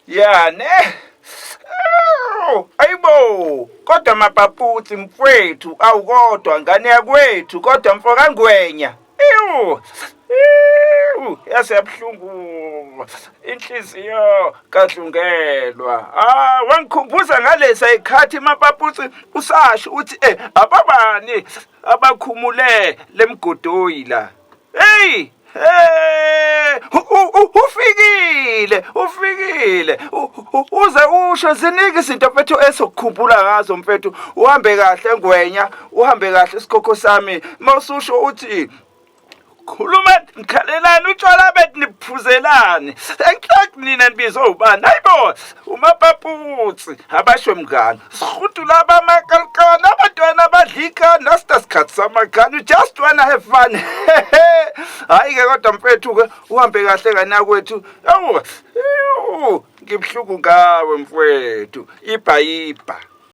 Ya ne. Ayibo, kodwa mapaputsi mfowethu awukodwa ngane yakwethu kodwa mfo kaNgwenya. Yasebuhlungu inhliziyo kaDlungelwa. Wangikhumbuza ngalesa ikhathi mapaputsi usasho uthi ababani abakhumule lemgodoyi la. Hey! Ufikile uze usho ziningi izinto mfethu esokukhumbula ngazo mfethu uhambe kahle Ngwenya uhambe kahle isikhokho sami mawususho uthi khuluma ngikhalelani utshwala bethi niphuzelani enhlaki nina nibizo ubani hayibo umapaputsi abasho mngani sihudu laba amakalkana abantwana abadlika nasta sikhathi samagani just wanna have fun hayi ke kodwa mfethu ke uhambe kahle kana kwethu ngibhlungu ngawe mfethu ibha